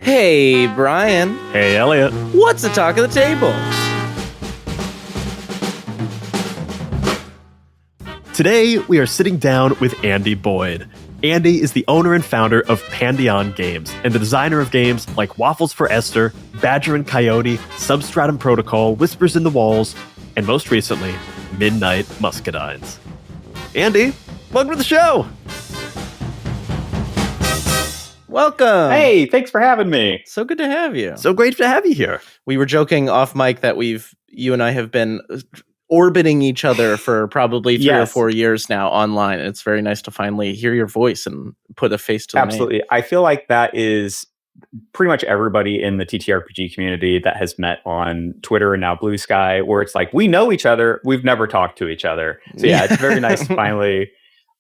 Hey, Brian. Hey, Elliot. What's the talk of the table? Today, we are sitting down with Andy Boyd. Andy is the owner and founder of Pandion Games and the designer of games like Waffles for Esther, Badger Coyote, Substratum Protocol, Whispers in the Walls, and most recently, Midnight Muscadines. Andy, welcome to the show! Welcome. Hey, thanks for having me. So good to have you. So great to have you here. We were joking off mic that you and I have been orbiting each other for probably 3 or 4 years now online. And it's very nice to finally hear your voice and put a face to the Absolutely. name. I feel like that is pretty much everybody in the TTRPG community that has met on Twitter and now Blue Sky, where it's like, we know each other, we've never talked to each other. So yeah, it's very nice to finally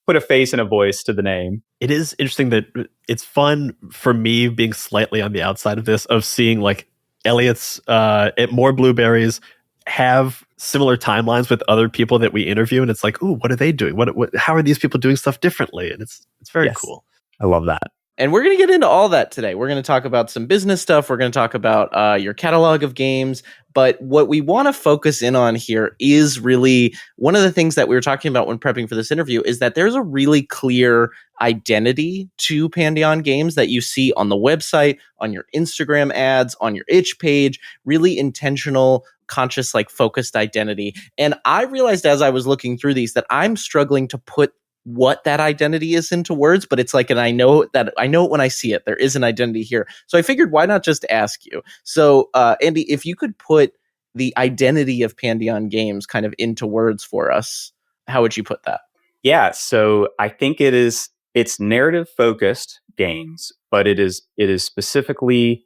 put a face and a voice to the name. It is interesting that it's fun for me being slightly on the outside of this, of seeing like Elliot's at More Blueberries have similar timelines with other people that we interview, and it's like, ooh, what are they doing? What how are these people doing stuff differently? And it's very cool. I love that. And we're going to get into all that today. We're going to talk about some business stuff. We're going to talk about your catalog of games. But what we want to focus in on here is really one of the things that we were talking about when prepping for this interview is that there's a really clear identity to Pandion Games that you see on the website, on your Instagram ads, on your itch page, really intentional, conscious, like focused identity. And I realized as I was looking through these that I'm struggling to put what that identity is into words, but it's like, and I know it when I see it. There is an identity here. So I figured, why not just ask you? So, Andy, if you could put the identity of Pandion Games kind of into words for us, how would you put that? Yeah, so I think it's narrative focused games, but it is specifically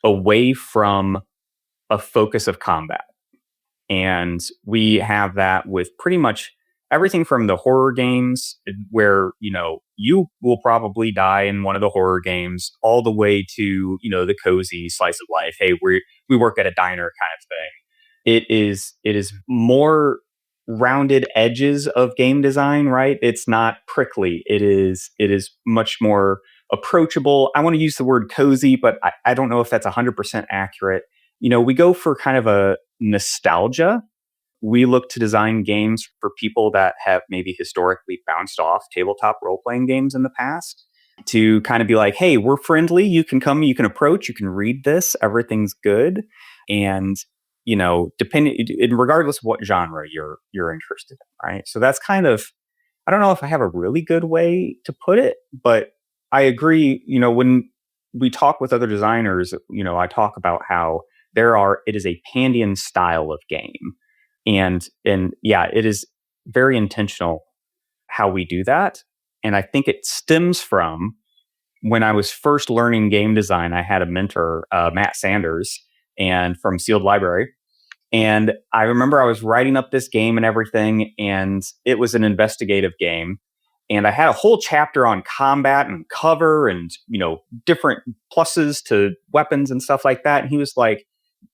away from a focus of combat. And we have that with pretty much everything from the horror games where, you will probably die in one of the horror games, all the way to, the cozy slice of life. Hey, we work at a diner kind of thing. It is more rounded edges of game design, right? It's not prickly. It is much more approachable. I want to use the word cozy, but I don't know if that's 100% accurate. We go for kind of a nostalgia. We look to design games for people that have maybe historically bounced off tabletop role-playing games in the past to kind of be like, hey, we're friendly. You can come, you can approach, you can read this. Everything's good. And, regardless of what genre you're interested in, right? So that's kind of, I don't know if I have a really good way to put it, but I agree, when we talk with other designers, I talk about how it is a Pandion style of game. And yeah, it is very intentional how we do that. And I think it stems from when I was first learning game design. I had a mentor, Matt Sanders, and from Sealed Library. And I remember I was writing up this game and everything, and it was an investigative game. And I had a whole chapter on combat and cover and, different pluses to weapons and stuff like that. And he was like,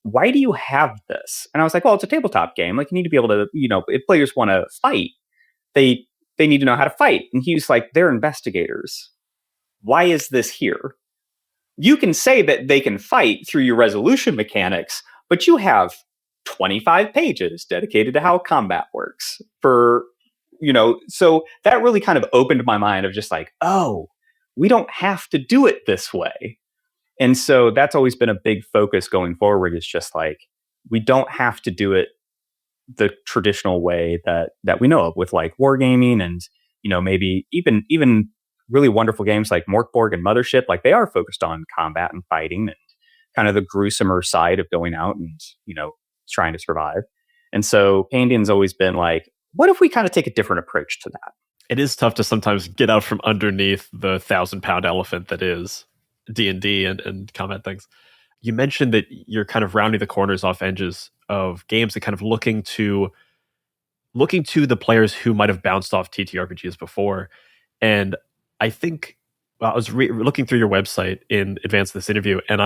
why do you have this? And I was like, well, it's a tabletop game. Like, you need to be able to, if players want to fight, they need to know how to fight. And he was like, they're investigators. Why is this here? You can say that they can fight through your resolution mechanics, but you have 25 pages dedicated to how combat works so that really kind of opened my mind of just like, oh, we don't have to do it this way. And so that's always been a big focus going forward, is just like, we don't have to do it the traditional way that we know of with like wargaming and, maybe even really wonderful games like Morkborg and Mothership. Like, they are focused on combat and fighting and kind of the gruesomer side of going out and, trying to survive. And so Pandion's always been like, what if we kind of take a different approach to that? It is tough to sometimes get out from underneath the 1,000-pound elephant that is D&D and combat things. You mentioned that you're kind of rounding the corners off edges of games and kind of looking to the players who might have bounced off TTRPGs before. And I think I was looking through your website in advance of this interview, and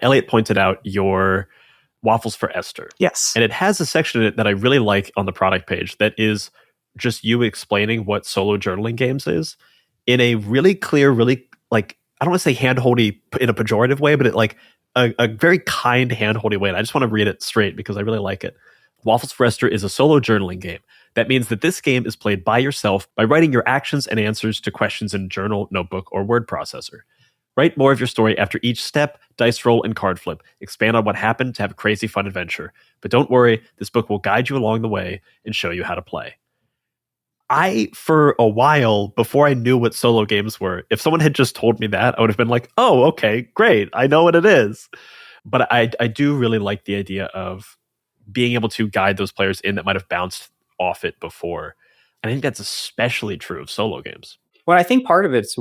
Elliot pointed out your Waffles for Esther. Yes. And it has a section in it that I really like on the product page that is just you explaining what solo journaling games is in a really clear, really like I don't want to say hand-holdy in a pejorative way, but it like a very kind hand-holdy way. And I just want to read it straight because I really like it. Waffles for Esther is a solo journaling game. That means that this game is played by yourself by writing your actions and answers to questions in journal, notebook, or word processor. Write more of your story after each step, dice roll, and card flip. Expand on what happened to have a crazy fun adventure. But don't worry, this book will guide you along the way and show you how to play. For a while, before I knew what solo games were, if someone had just told me that, I would have been like, oh, okay, great. I know what it is. But I do really like the idea of being able to guide those players in that might have bounced off it before. And I think that's especially true of solo games. Well, I think part of it's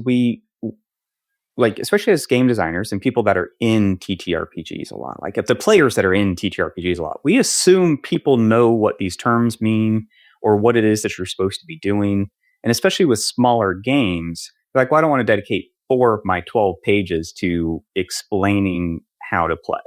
especially as game designers and people that are in TTRPGs a lot, like if the players that are in TTRPGs a lot, we assume people know what these terms mean or what it is that you're supposed to be doing. And especially with smaller games, like, well, I don't want to dedicate 4 of my 12 pages to explaining how to play.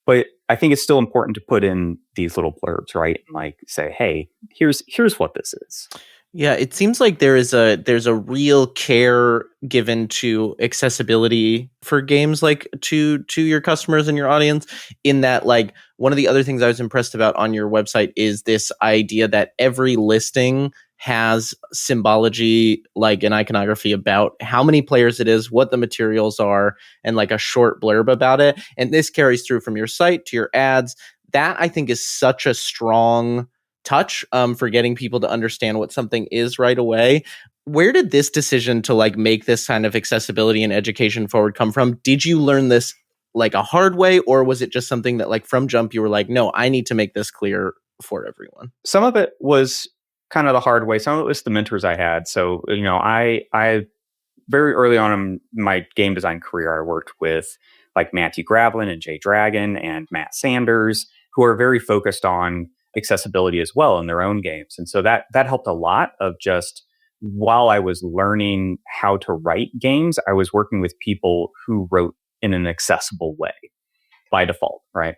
But I think it's still important to put in these little blurbs, right? And like say, hey, here's what this is. Yeah, it seems like there's a real care given to accessibility for games, like to your customers and your audience, in that, like, one of the other things I was impressed about on your website is this idea that every listing has symbology, like an iconography about how many players it is, what the materials are, and like a short blurb about it. And this carries through from your site to your ads. That, I think, is such a strong touch for getting people to understand what something is right away. Where did this decision to like make this kind of accessibility and education forward come from? Did you learn this like a hard way, or was it just something that like from jump you were like, no, I need to make this clear for everyone? Some of it was kind of the hard way. Some of it was the mentors I had. So, I very early on in my game design career, I worked with like Matthew Gravlin and Jay Dragon and Matt Sanders, who are very focused on accessibility as well in their own games. And so that helped a lot of just while I was learning how to write games, I was working with people who wrote in an accessible way by default, right?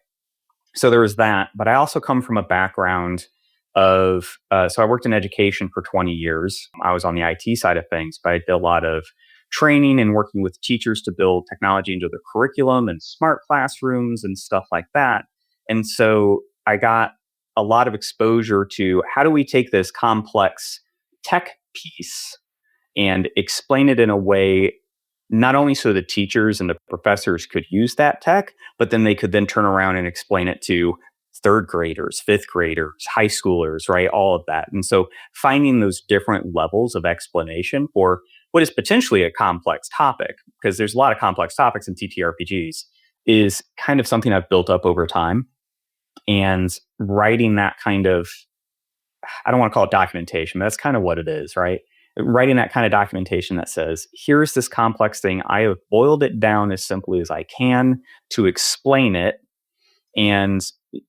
So there was that. But I also come from a background of, so I worked in education for 20 years. I was on the IT side of things, but I did a lot of training and working with teachers to build technology into their curriculum and smart classrooms and stuff like that. And so I got a lot of exposure to how do we take this complex tech piece and explain it in a way not only so the teachers and the professors could use that tech, but then they could then turn around and explain it to third graders, fifth graders, high schoolers, right? All of that. And so finding those different levels of explanation for what is potentially a complex topic, because there's a lot of complex topics in TTRPGs, is kind of something I've built up over time. And writing that kind of, I don't want to call it documentation, but that's kind of what it is, right? Writing that kind of documentation that says, here's this complex thing. I have boiled it down as simply as I can to explain it. And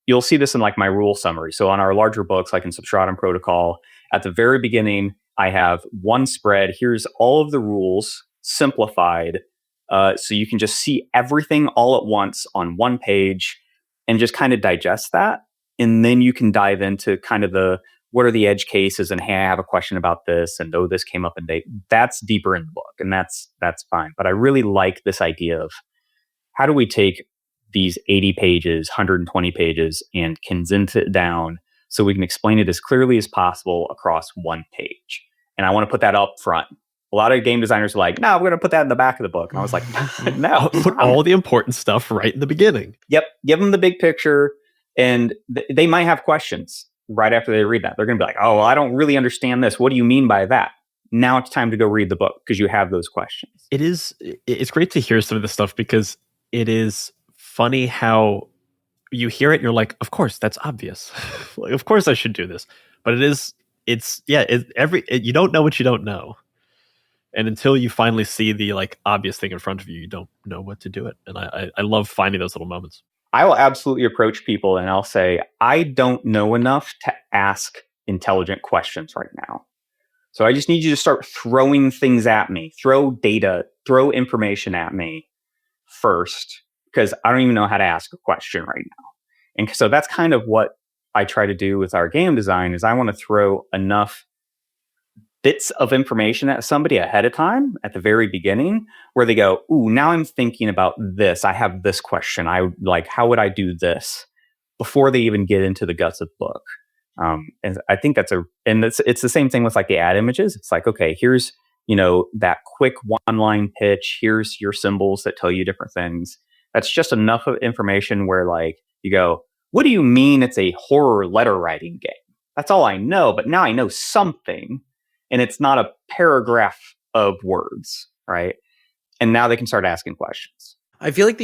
you'll see this in like my rule summary. So on our larger books, like in Substratum Protocol, at the very beginning, I have one spread. Here's all of the rules simplified. So you can just see everything all at once on one page and just kind of digest that. And then you can dive into kind of what are the edge cases and, hey, I have a question about this and oh, this came up in date. That's deeper in the book and that's fine. But I really like this idea of how do we take these 80 pages, 120 pages and condense it down so we can explain it as clearly as possible across one page. And I want to put that up front. A lot of game designers are like, no, we're going to put that in the back of the book. And I was like, no. Put all the important stuff right in the beginning. Yep. Give them the big picture. And they might have questions right after they read that. They're going to be like, oh, well, I don't really understand this. What do you mean by that? Now it's time to go read the book because you have those questions. It's great to hear some of this stuff because it is funny how you hear it and you're like, of course, that's obvious. Like, of course I should do this. But you don't know what you don't know. And until you finally see the like obvious thing in front of you, you don't know what to do it. And I love finding those little moments. I will absolutely approach people and I'll say, I don't know enough to ask intelligent questions right now. So I just need you to start throwing things at me, throw data, throw information at me first, because I don't even know how to ask a question right now. And so that's kind of what I try to do with our game design is I want to throw enough bits of information at somebody ahead of time at the very beginning where they go, ooh, now I'm thinking about this. I have this question. How would I do this before they even get into the guts of the book? And I think it's the same thing with like the ad images. It's like, okay, here's, that quick one line pitch. Here's your symbols that tell you different things. That's just enough of information where like you go, what do you mean it's a horror letter writing game? That's all I know, but now I know something. And it's not a paragraph of words, right? And now they can start asking questions. I feel like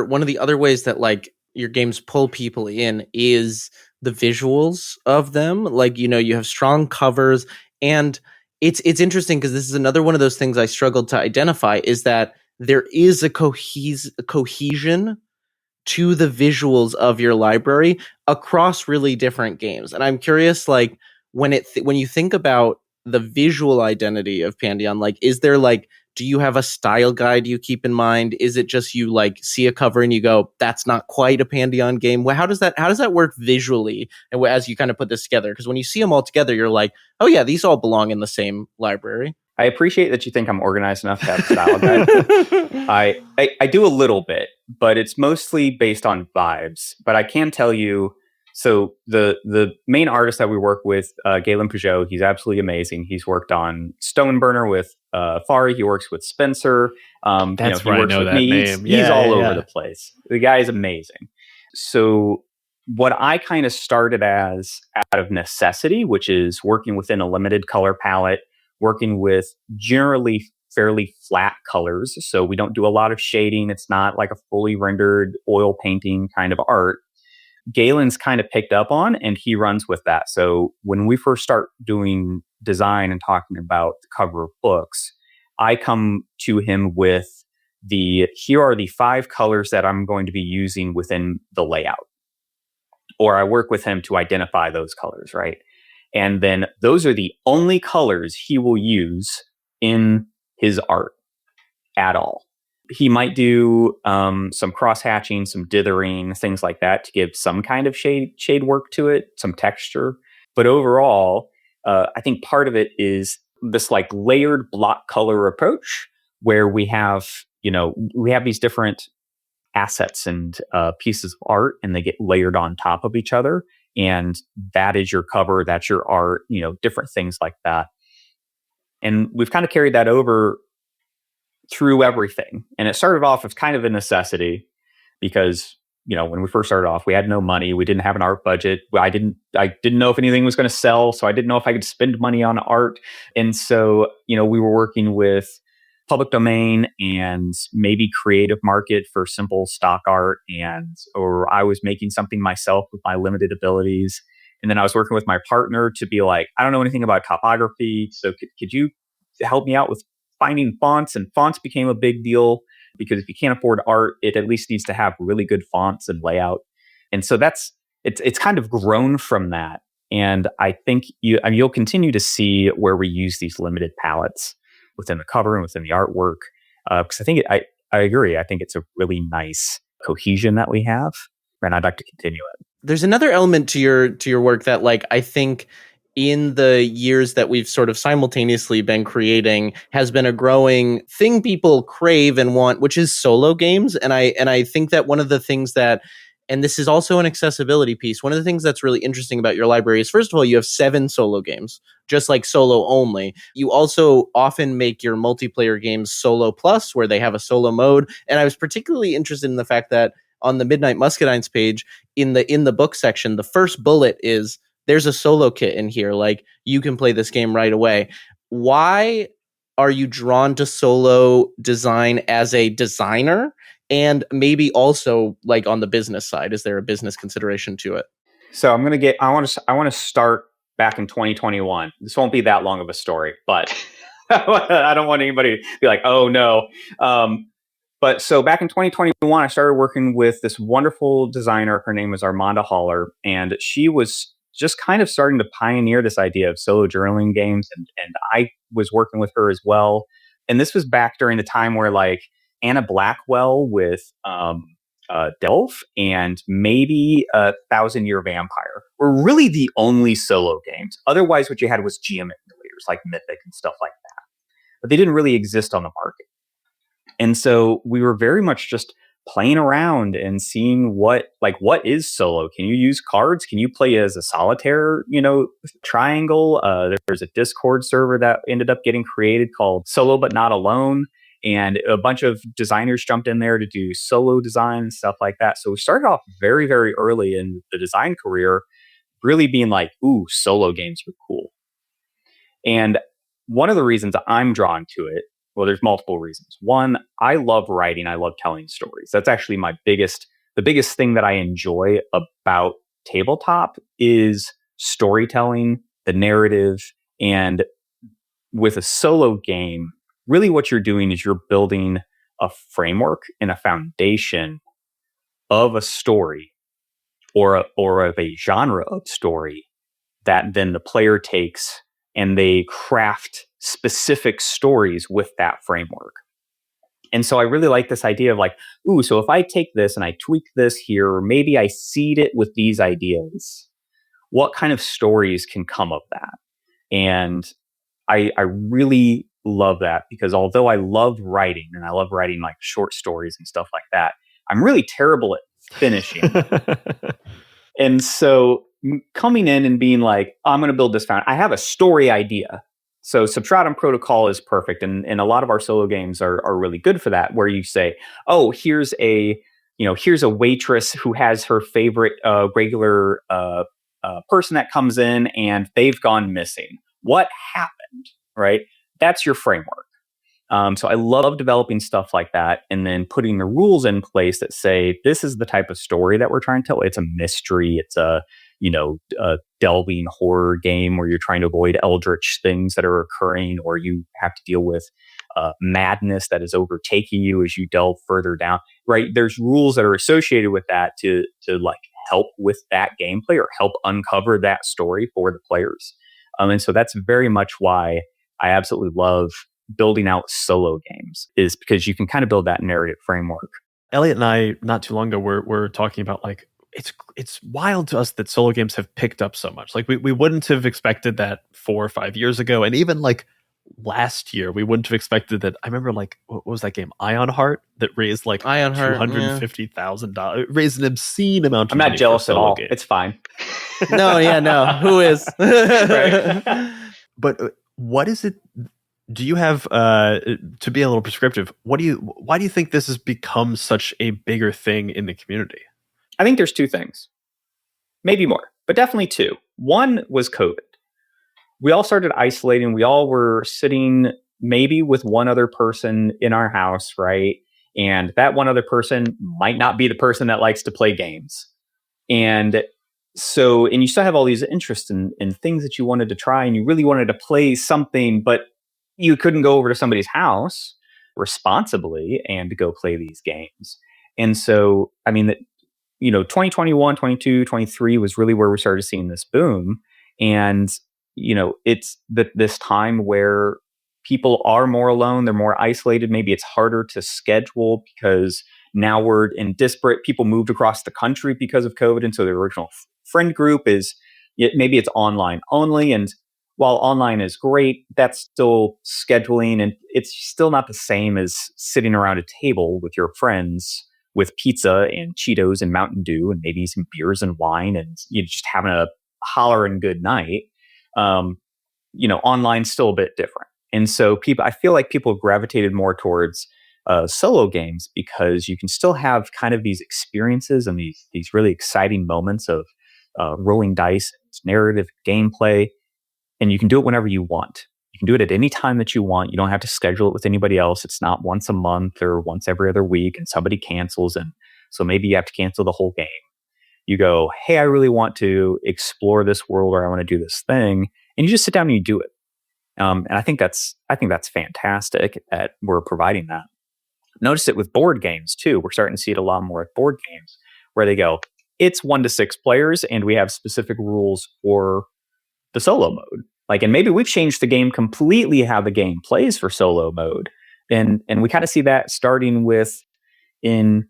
one of the other ways that like your games pull people in is the visuals of them. Like, you have strong covers, and it's interesting because this is another one of those things I struggled to identify, is that there is a cohesion to the visuals of your library across really different games. And I'm curious, like, when you think about the visual identity of Pandion, like, is there like, do you have a style guide you keep in mind? Is it just you like see a cover and you go, that's not quite a Pandion game? Well, how does that work visually? And as you kind of put this together, because when you see them all together, you're like, oh yeah, these all belong in the same library. I appreciate that you think I'm organized enough to have a style guide. I do a little bit, but it's mostly based on vibes. But I can tell you, so the main artist that we work with, Galen Peugeot, he's absolutely amazing. He's worked on Stoneburner with Fari. He works with Spencer. That's he right. works I know with that me. name. He's all over the place. The guy is amazing. So what I kind of started as out of necessity, which is working within a limited color palette, working with generally fairly flat colors. So we don't do a lot of shading. It's not like a fully rendered oil painting kind of art. Galen's kind of picked up on, and he runs with that. So when we first start doing design and talking about the cover of books, I come to him with here are the 5 colors that I'm going to be using within the layout. Or I work with him to identify those colors, right? And then those are the only colors he will use in his art at all. He might do some cross-hatching, some dithering, things like that to give some kind of shade work to it, some texture. But overall, I think part of it is this like layered block color approach where we have these different assets and pieces of art, and they get layered on top of each other. And that is your cover, that's your art, different things like that. And we've kind of carried that over through everything. And it started off as kind of a necessity because, when we first started off, we had no money. We didn't have an art budget. I didn't know if anything was going to sell. So I didn't know if I could spend money on art. And so, we were working with public domain and maybe creative market for simple stock art, or I was making something myself with my limited abilities. And then I was working with my partner to be like, I don't know anything about topography. So could you help me out with finding fonts? And fonts became a big deal because if you can't afford art, it at least needs to have really good fonts and layout. And so it's kind of grown from that. And I think you'll continue to see where we use these limited palettes within the cover and within the artwork. Because I think I agree. I think it's a really nice cohesion that we have, and I'd like to continue it. There's another element to your work that, like, I think in the years that we've sort of simultaneously been creating has been a growing thing people crave and want, which is solo games. And I think that one of the things that, and this is also an accessibility piece, one of the things that's really interesting about your library is, first of all, you have 7 solo games, just like solo only. You also often make your multiplayer games solo plus, where they have a solo mode. And I was particularly interested in the fact that on the Midnight Muscadines page, in the book section, the first bullet is, there's a solo kit in here. Like, you can play this game right away. Why are you drawn to solo design as a designer? And maybe also, like, on the business side, is there a business consideration to it? So I want to start back in 2021. This won't be that long of a story, but I don't want anybody to be like, oh no. But so back in 2021, I started working with this wonderful designer. Her name was Armanda Haller, and she was just kind of starting to pioneer this idea of solo journaling games. And I was working with her as well. And this was back during the time where like Anna Blackwell with Delph and maybe Thousand Year Vampire were really the only solo games. Otherwise, what you had was GM emulators. emulators like Mythic and stuff like that. But they didn't really exist on the market. And so we were very much just playing around and seeing what is solo? Can you use cards? Can you play as a solitaire, triangle? There's a Discord server that ended up getting created called Solo But Not Alone. And a bunch of designers jumped in there to do solo design and stuff like that. So we started off very, very early in the design career, really being like, ooh, solo games are cool. And one of the reasons I'm drawn to it, well, there's multiple reasons. One, I love writing. I love telling stories. That's actually the biggest thing that I enjoy about tabletop is storytelling, the narrative. And with a solo game, really what you're doing is you're building a framework and a foundation of a story or of a genre of story that then the player takes and they craft specific stories with that framework. And so I really like this idea of like, ooh, so if I take this and I tweak this here, or maybe I seed it with these ideas, what kind of stories can come of that? And I really love that, because although I love writing and I love writing like short stories and stuff like that, I'm really terrible at finishing. And so coming in and being like, I'm going to build this fountain. I have a story idea. So Substratum Protocol is perfect. And a lot of our solo games are really good for that, where you say, oh, here's a waitress who has her favorite regular person that comes in and they've gone missing. What happened? Right? That's your framework. So I love developing stuff like that and then putting the rules in place that say, this is the type of story that we're trying to tell. It's a mystery. It's a delving horror game where you're trying to avoid eldritch things that are occurring, or you have to deal with madness that is overtaking you as you delve further down, right? There's rules that are associated with that to like help with that gameplay or help uncover that story for the players. And so that's very much why I absolutely love building out solo games, is because you can kind of build that narrative framework. Elliot and I, not too long ago, were talking about like, it's wild to us that solo games have picked up so much. Like we wouldn't have expected that 4 or 5 years ago. And even like last year, we wouldn't have expected that. I remember like, what was that game? Ironheart, that raised like $250,000, raised an obscene amount of money. I'm not jealous at all. Game. It's fine. No. Who is? Right. But what is it? Do you have, to be a little prescriptive, why do you think this has become such a bigger thing in the community? I think there's two things, maybe more, but definitely two. One was COVID. We all started isolating. We all were sitting maybe with one other person in our house, right? And that one other person might not be the person that likes to play games. And you still have all these interests in things that you wanted to try, and you really wanted to play something, but you couldn't go over to somebody's house responsibly and to go play these games. And so, I mean, 2021, 22, 23 was really where we started seeing this boom. And, it's this time where people are more alone. They're more isolated. Maybe it's harder to schedule because now we're in disparate. People moved across the country because of COVID. And so the original friend group maybe it's online only. And while online is great, that's still scheduling, and it's still not the same as sitting around a table with your friends with pizza and Cheetos and Mountain Dew and maybe some beers and wine, and you're just having a hollering good night. Online's still a bit different. And so I feel like people gravitated more towards solo games because you can still have kind of these experiences and these really exciting moments of rolling dice, narrative, gameplay. And you can do it whenever you want. You can do it at any time that you want. You don't have to schedule it with anybody else. It's not once a month or once every other week and somebody cancels. And so maybe you have to cancel the whole game. You go, hey, I really want to explore this world, or I want to do this thing. And you just sit down and you do it. And I think that's fantastic that we're providing that. Notice it with board games too. We're starting to see it a lot more at board games where they go, it's 1 to 6 players and we have specific rules for the solo mode. And maybe we've changed the game completely how the game plays for solo mode. And we kind of see that starting in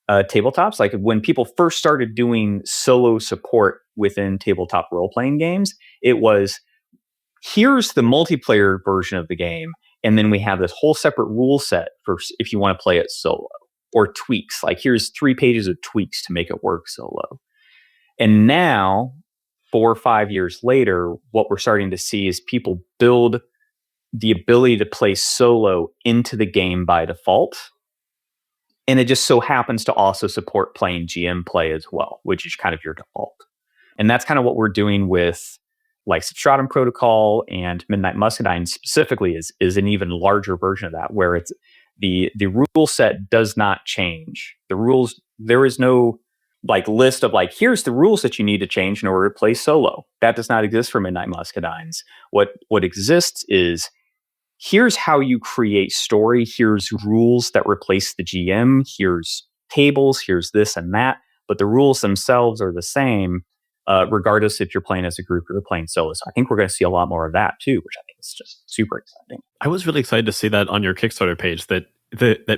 tabletops. Like when people first started doing solo support within tabletop role-playing games, it was here's the multiplayer version of the game. And then we have this whole separate rule set for if you want to play it solo, or tweaks. Like, here's 3 pages of tweaks to make it work solo. And now, 4 or 5 years later, what we're starting to see is people build the ability to play solo into the game by default. And it just so happens to also support playing GM play as well, which is kind of your default. And that's kind of what we're doing with like Substratum Protocol and Midnight Muscadines specifically is an even larger version of that, where it's the rule set does not change. The rules, there is no like list of like, here's the rules that you need to change in order to play solo. That does not exist for Midnight Muscadines. What exists is, here's how you create story. Here's rules that replace the GM. Here's tables. Here's this and that. But the rules themselves are the same, regardless if you're playing as a group or you're playing solo. So I think we're going to see a lot more of that too, which I think is just super exciting. I was really excited to see that on your Kickstarter page, that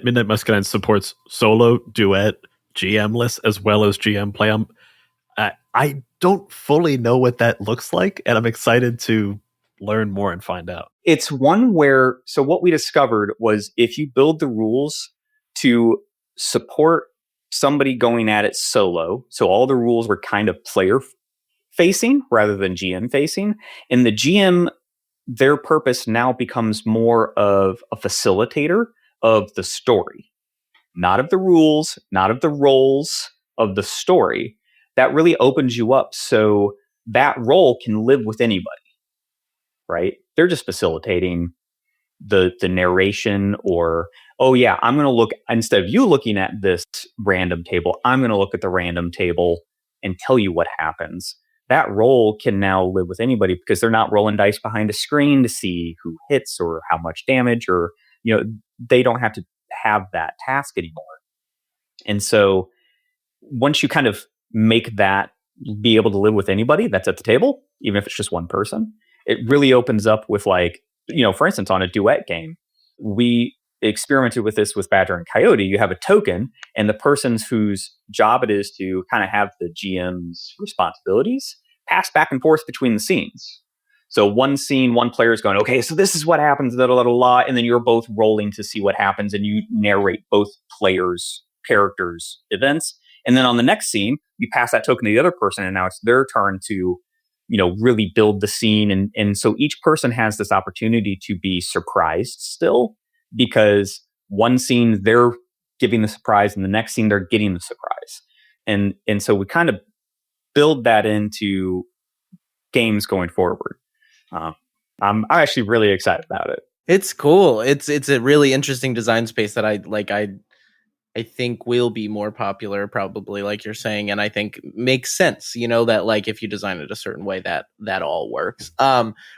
Midnight Muscadines supports solo, duet, GM-less, as well as GM play. I don't fully know what that looks like, and I'm excited to learn more and find out. It's one where, so what we discovered was, if you build the rules to support somebody going at it solo, so all the rules were kind of player facing rather than GM facing, and the GM, their purpose now becomes more of a facilitator of the story, not of the rules, not of the roles, of the story. That really opens you up, so that role can live with anybody, right? They're just facilitating the narration, or, oh yeah, I'm going to look, instead of you looking at this random table, I'm going to look at the random table and tell you what happens. That role can now live with anybody, because they're not rolling dice behind a screen to see who hits or how much damage, or, they don't have to have that task anymore. And so once you kind of make that be able to live with anybody that's at the table, even if it's just one person, it really opens up with, like, for instance, on a duet game, we experimented with this with Badger and Coyote. You have a token, and the person's whose job it is to kind of have the GM's responsibilities pass back and forth between the scenes. So one scene, one player is going, okay, so this is what happens, blah, blah, blah, blah, and then you're both rolling to see what happens, and you narrate both players' characters' events. And then on the next scene, you pass that token to the other person, and now it's their turn to, really build the scene. And so each person has this opportunity to be surprised still, because one scene they're giving the surprise, and the next scene they're getting the surprise. And so we kind of build that into games going forward. I'm actually really excited about it. It's cool. It's a really interesting design space that I think will be more popular, probably, like you're saying, and I think makes sense, that, like, if you design it a certain way, that all works.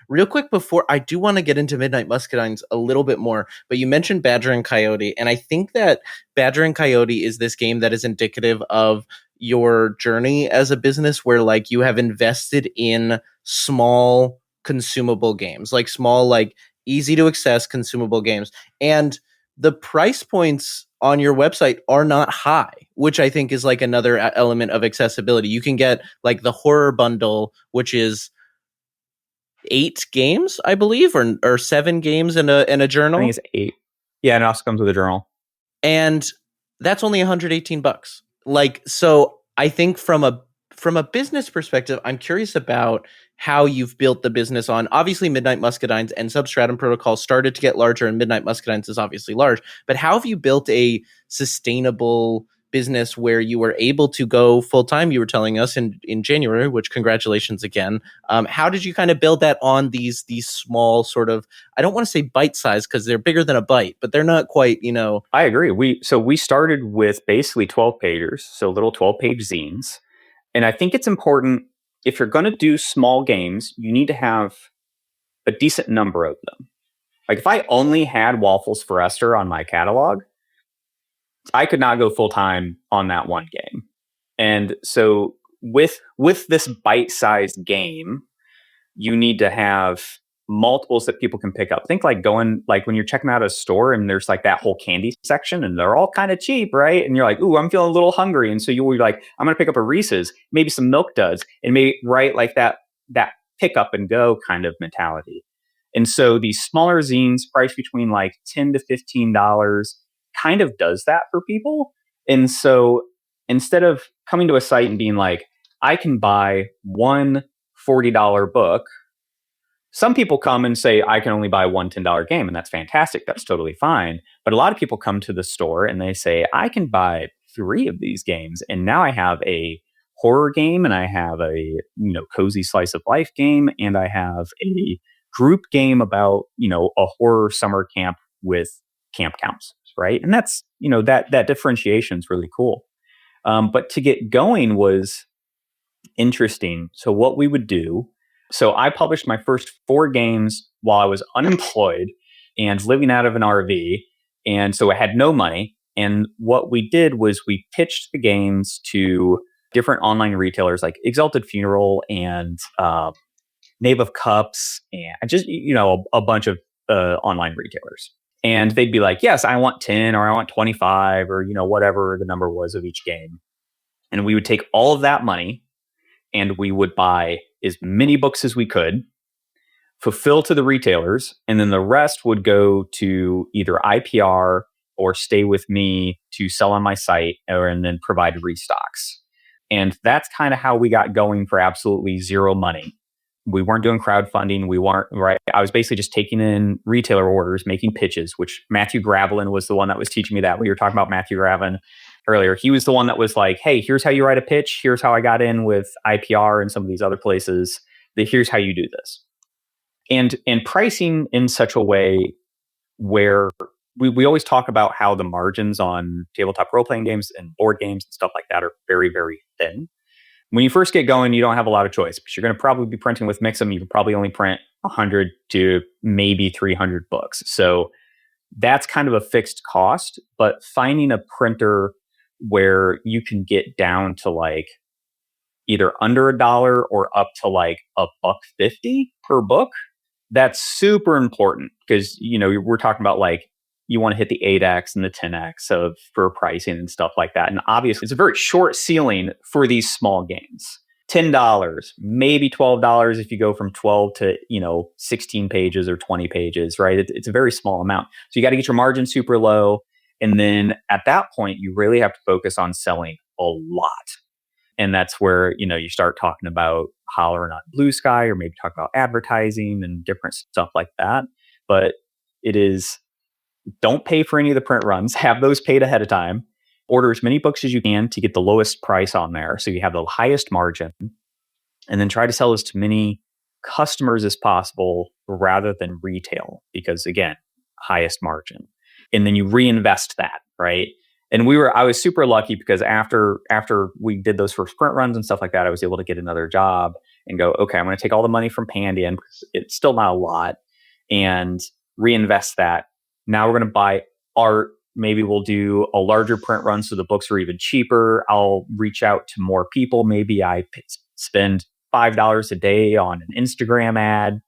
Real quick, before, I do want to get into Midnight Muscadines a little bit more, but you mentioned Badger and Coyote, and I think that Badger and Coyote is this game that is indicative of your journey as a business, where, like, you have invested in small consumable games, like small, like, easy to access consumable games, and the price points on your website are not high, which I think is, like, another element of accessibility. You can get, like, the horror bundle, which is 8 games, I believe, or 7 games in a journal. I think it's 8. Yeah, and it also comes with a journal. And that's only $118. Like, so I think from a business perspective, I'm curious about how you've built the business on, obviously, Midnight Muscadines and Substratum Protocol started to get larger, and Midnight Muscadines is obviously large, but how have you built a sustainable business where you were able to go full-time? You were telling us in January, which, congratulations again. How did you kind of build that on these small sort of, I don't want to say bite size, because they're bigger than a bite, but they're not quite, I agree. We started with basically 12 pagers, so little 12-page zines. And I think it's important, if you're going to do small games, you need to have a decent number of them. Like, if I only had Waffles for Esther on my catalog, I could not go full time on that one game. And so with this bite-sized game, you need to have multiples that people can pick up. Think like when you're checking out a store and there's like that whole candy section and they're all kind of cheap, right? And you're like, ooh, I'm feeling a little hungry. And so you'll be like, I'm going to pick up a Reese's, maybe some Milk Duds, and maybe, right, like that pick up and go kind of mentality. And so these smaller zines priced between like $10 to $15 kind of does that for people. And so instead of coming to a site and being like, I can buy one $40 book, some people come and say, I can only buy one $10 game, and that's fantastic. That's totally fine. But a lot of people come to the store and they say, I can buy 3 of these games, and now I have a horror game, and I have a cozy slice of life game, and I have a group game about a horror summer camp with camp counselors, right? And that's that differentiation is really cool. But to get going was interesting. So what we would do. So I published my first 4 games while I was unemployed and living out of an RV. And so I had no money. And what we did was we pitched the games to different online retailers like Exalted Funeral and Knave of Cups and just, a bunch of online retailers. And they'd be like, yes, I want 10 or I want 25 or, whatever the number was of each game. And we would take all of that money and we would buy as many books as we could, fulfill to the retailers, and then the rest would go to either IPR or stay with me to sell on my site and then provide restocks. And that's kind of how we got going for absolutely zero money. We weren't doing crowdfunding. We weren't, right? I was basically just taking in retailer orders, making pitches, which Matthew Gravelin was the one that was teaching me that. We were talking about Matthew Gravelin earlier. He was the one that was like, hey, here's how you write a pitch. Here's how I got in with IPR and some of these other places. Here's how you do this. And pricing in such a way where we always talk about how the margins on tabletop role-playing games and board games and stuff like that are very, very thin. When you first get going, you don't have a lot of choice because you're going to probably be printing with Mixam. You can probably only print 100 to maybe 300 books. So that's kind of a fixed cost, but finding a printer where you can get down to like either under $1 or up to like $1.50 per book, that's super important because, we're talking about like, you want to hit the 8x and the 10x for pricing and stuff like that. And obviously, it's a very short ceiling for these small games. $10, maybe $12 if you go from 12 to 16 pages or 20 pages, right? It's a very small amount. So you got to get your margin super low. And then at that point, you really have to focus on selling a lot. And that's where, you start talking about hollering on Blue Sky or maybe talk about advertising and different stuff like that. But it is, don't pay for any of the print runs. Have those paid ahead of time. Order as many books as you can to get the lowest price on there so you have the highest margin. And then try to sell as to many customers as possible rather than retail because, again, highest margin. And then you reinvest that, right? And I was super lucky because after we did those first print runs and stuff like that, I was able to get another job and go, okay, I'm going to take all the money from Pandion because it's still not a lot and reinvest that. Now we're going to buy art. Maybe we'll do a larger print run so the books are even cheaper. I'll reach out to more people. Maybe I spend $5 a day on an Instagram ad,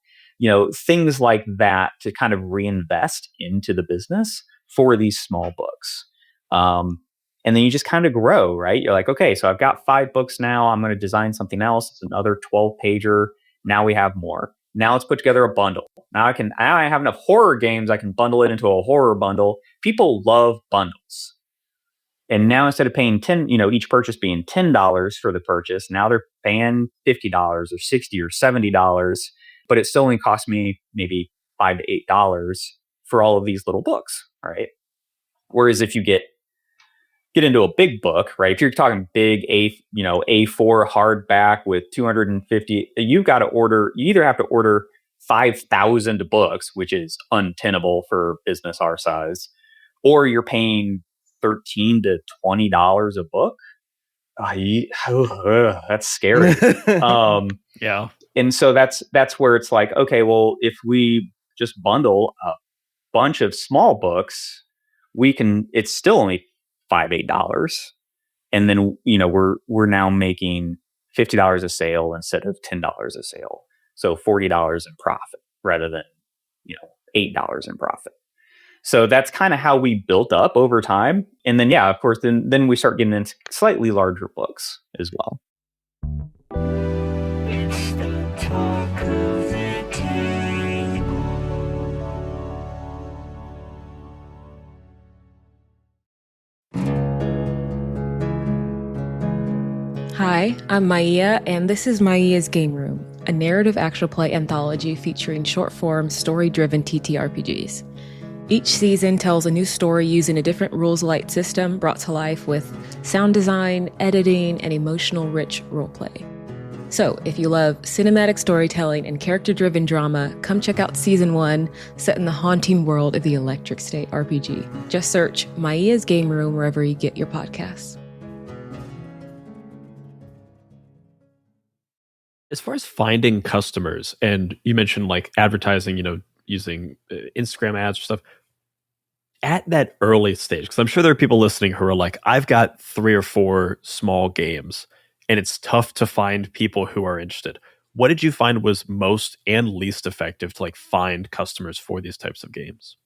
things like that to kind of reinvest into the business for these small books. And then you just kind of grow, right? You're like, okay, so I've got 5 books now. I'm going to design something else. It's another 12-pager. Now we have more. Now let's put together a bundle. Now I have enough horror games. I can bundle it into a horror bundle. People love bundles. And now instead of paying each purchase being $10 for the purchase, now they're paying $50 or $60 or $70, but it still only costs me maybe $5 to $8 for all of these little books, right? Whereas if you get into a big book, right? If you're talking big A4 hardback with 250, you either have to order 5,000 books, which is untenable for business our size, or you're paying $13 to $20 a book. That's scary. Yeah. And so that's where it's like, okay, well, if we just bundle a bunch of small books, it's still only $5-8, and then we're now making $50 a sale instead of $10 a sale, so $40 in profit rather than $8 in profit. So that's kind of how we built up over time, and then of course then we start getting into slightly larger books as well. It's the talk Hi, I'm Maia, and this is Maia's Game Room, a narrative actual play anthology featuring short-form, story-driven TTRPGs. Each season tells a new story using a different rules-light system brought to life with sound design, editing, and emotional-rich roleplay. So, if you love cinematic storytelling and character-driven drama, come check out Season 1, set in the haunting world of the Electric State RPG. Just search Maia's Game Room wherever you get your podcasts. As far as finding customers, and you mentioned like advertising, using Instagram ads or stuff, at that early stage, because I'm sure there are people listening who are like, I've got 3 or 4 small games and it's tough to find people who are interested. What did you find was most and least effective to like find customers for these types of games?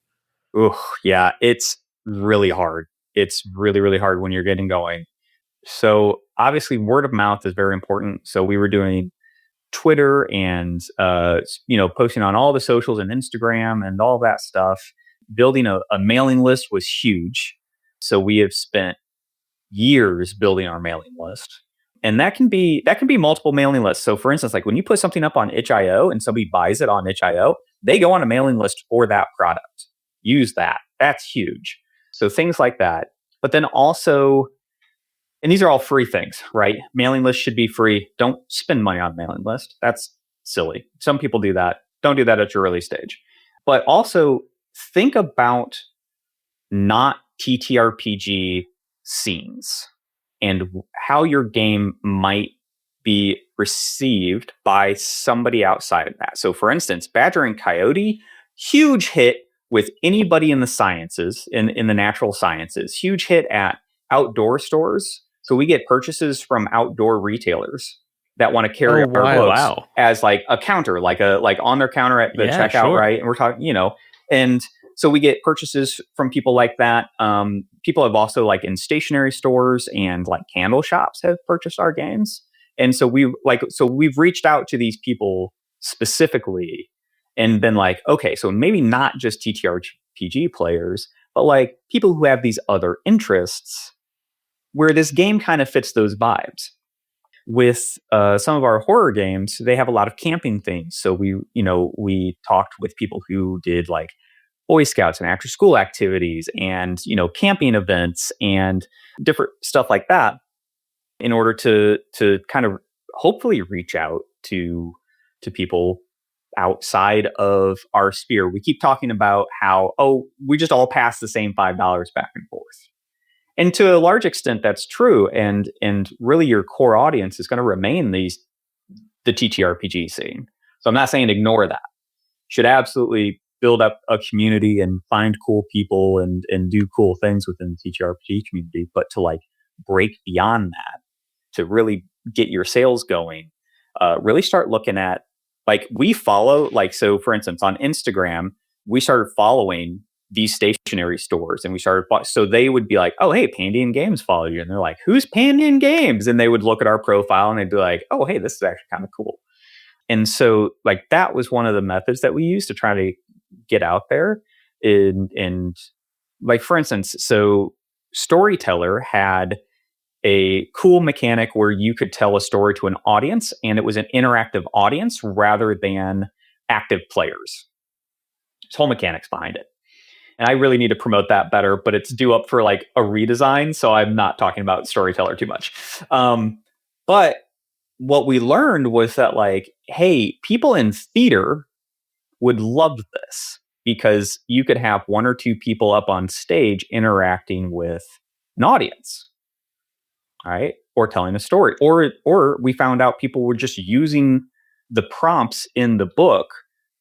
Ooh, yeah, it's really hard. It's really, really hard when you're getting going. So obviously word of mouth is very important. So we were doing Twitter and posting on all the socials and Instagram and all that stuff. Building a mailing list was huge. So we have spent years building our mailing list. And that can be multiple mailing lists. So for instance, like when you put something up on itch.io and somebody buys it on itch.io, they go on a mailing list for that product. Use that. That's huge. So things like that. But then also, and these are all free things, right? Mailing lists should be free. Don't spend money on a mailing list. That's silly. Some people do that. Don't do that at your early stage. But also think about not TTRPG scenes and how your game might be received by somebody outside of that. So for instance, Badger and Coyote, huge hit with anybody in the sciences, in the natural sciences, huge hit at outdoor stores. So we get purchases from outdoor retailers that want to carry our books as like a counter, like on their counter at the checkout, sure. Right? And we're talking, and so we get purchases from people like that. People have also like in stationery stores and like candle shops have purchased our games. And so we've reached out to these people specifically and been like, okay, so maybe not just TTRPG players, but like people who have these other interests where this game kind of fits those vibes. With some of our horror games, they have a lot of camping themes. So we talked with people who did like Boy Scouts and after school activities and, camping events and different stuff like that in order to kind of hopefully reach out to people outside of our sphere. We keep talking about how, we just all pass the same $5 back and forth. And to a large extent, that's true. And really your core audience is going to remain the TTRPG scene. So I'm not saying ignore that. Should absolutely build up a community and find cool people and do cool things within the TTRPG community. But to like break beyond that, to really get your sales going, really start looking at like we follow, like, so for instance, on Instagram, we started following these stationery stores and we started, so they would be like, oh, hey, Pandion Games follow you. And they're like, who's Pandion Games? And they would look at our profile and they'd be like, oh, hey, this is actually kind of cool. And so like that was one of the methods that we used to try to get out there. And like, for instance, so Storyteller had a cool mechanic where you could tell a story to an audience and it was an interactive audience rather than active players. There's whole mechanics behind it. And I really need to promote that better, but it's due up for like a redesign. So I'm not talking about Storyteller too much. But what we learned was that like, hey, people in theater would love this because you could have 1 or 2 people up on stage interacting with an audience. All right. Or telling a story. Or we found out people were just using the prompts in the book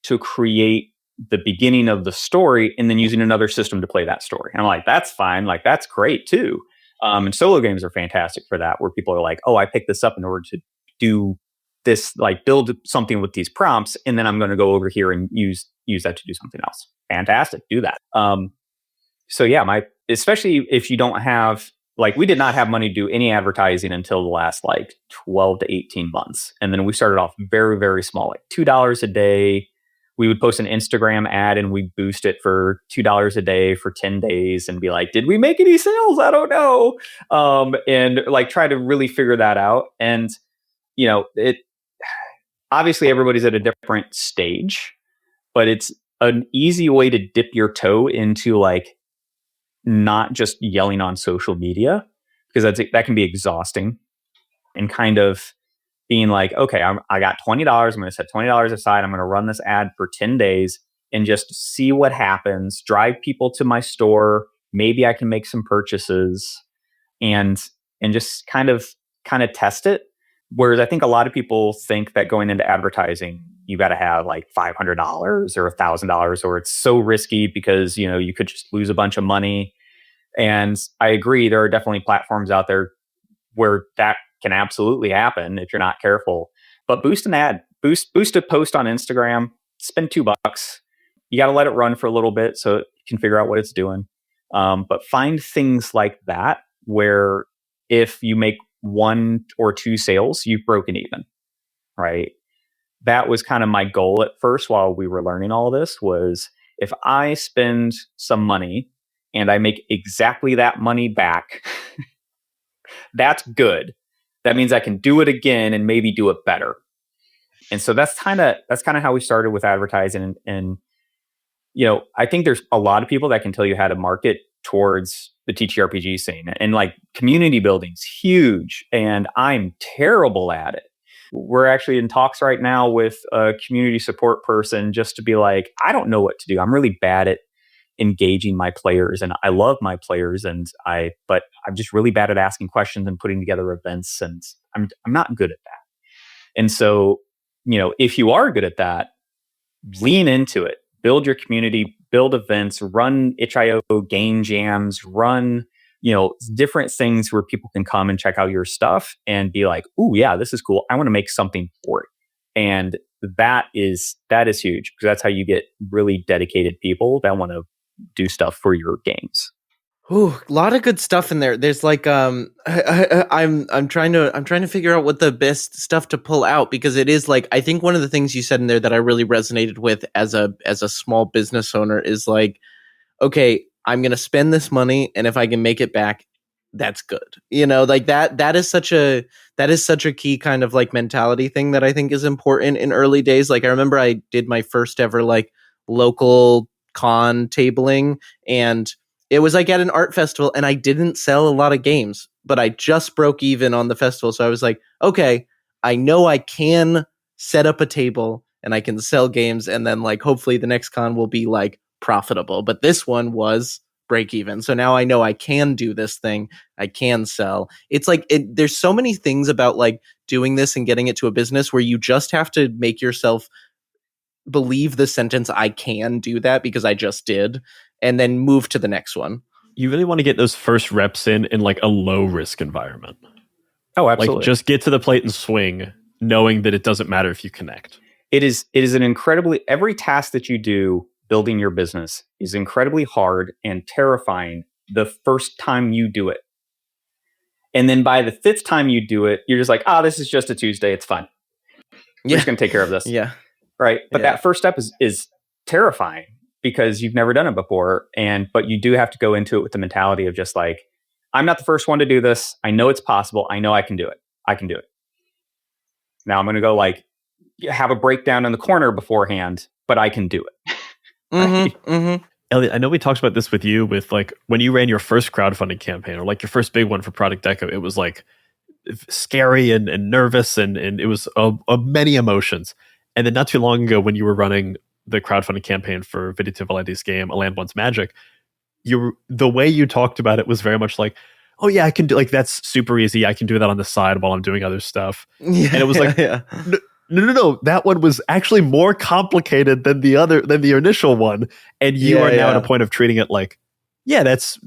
to create the beginning of the story and then using another system to play that story. And I'm like, that's fine. Like, that's great too. And solo games are fantastic for that, where people are like, oh, I picked this up in order to do this, like build something with these prompts. And then I'm going to go over here and use that to do something else. Fantastic. Do that. So yeah, especially if you don't have, like, we did not have money to do any advertising until the last like 12 to 18 months. And then we started off very, very small, like $2 a day. we would post an Instagram ad and we'd boost it for $2 a day for 10 days and be like, did we make any sales? I don't know. And like try to really figure that out. And, it obviously everybody's at a different stage, but it's an easy way to dip your toe into like not just yelling on social media, because that can be exhausting, and kind of being like, okay, I got $20. I'm going to set $20 aside. I'm going to run this ad for 10 days and just see what happens, drive people to my store. Maybe I can make some purchases and just kind of test it. Whereas I think a lot of people think that going into advertising, you got to have like $500 or $1,000, or it's so risky because, you could just lose a bunch of money. And I agree, there are definitely platforms out there where that can absolutely happen if you're not careful. But boost an ad, boost a post on Instagram, spend $2. You got to let it run for a little bit so you can figure out what it's doing. But find things like that where if you make 1 or 2 sales, you've broken even, right? That was kind of my goal at first while we were learning all this, was if I spend some money and I make exactly that money back, that's good. That means I can do it again and maybe do it better. And so that's kind of how we started with advertising. And I think there's a lot of people that can tell you how to market towards the TTRPG scene, and like community building's huge, and I'm terrible at it. We're actually in talks right now with a community support person just to be like, I don't know what to do. I'm really bad at engaging my players, and I love my players, but I'm just really bad at asking questions and putting together events, and I'm not good at that. And so, if you are good at that, lean into it. Build your community, build events, run itch.io game jams, run, different things where people can come and check out your stuff and be like, "Ooh, yeah, this is cool. I want to make something for it." And that is huge, because that's how you get really dedicated people that want to do stuff for your games. Ooh, a lot of good stuff in there. There's like I'm trying to figure out what the best stuff to pull out, because it is like, I think one of the things you said in there that I really resonated with as a small business owner is like, okay, I'm going to spend this money, and if I can make it back, that's good. Like that is such a key kind of like mentality thing that I think is important in early days. Like I remember I did my first ever like local con tabling, and it was like at an art festival, and I didn't sell a lot of games, but I just broke even on the festival. So I was like, okay, I know I can set up a table and I can sell games, and then like hopefully the next con will be like profitable. But this one was break even. So now I know I can do this thing. I can sell. It's like there's so many things about like doing this and getting it to a business where you just have to make yourself believe the sentence, I can do that because I just did, and then move to the next one. You really want to get those first reps in like a low risk environment. Oh, absolutely. Like just get to the plate and swing, knowing that it doesn't matter if you connect. It is an every task that you do building your business is incredibly hard and terrifying the first time you do it. And then by the 5th time you do it, you're just like, this is just a Tuesday. It's fine. We're just going to take care of this. Yeah. Right. But that first step is terrifying because you've never done it before. But you do have to go into it with the mentality of just like, I'm not the first one to do this. I know it's possible. I know I can do it. I can do it. Now I'm going to go like have a breakdown in the corner beforehand, but I can do it. Mm-hmm, mm-hmm. Elliot, I know we talked about this with you with like when you ran your first crowdfunding campaign or like your first big one for Product Deco, it was like scary and nervous and it was many emotions. And then not too long ago when you were running the crowdfunding campaign for Vidya Valenti's game, A Land Once Magic, the way you talked about it was very much like, oh yeah, I can do, like, that's super easy. I can do that on the side while I'm doing other stuff. Yeah, and it was like, no, that one was actually more complicated than the initial one. And you are now at a point of treating it like, yeah, that's,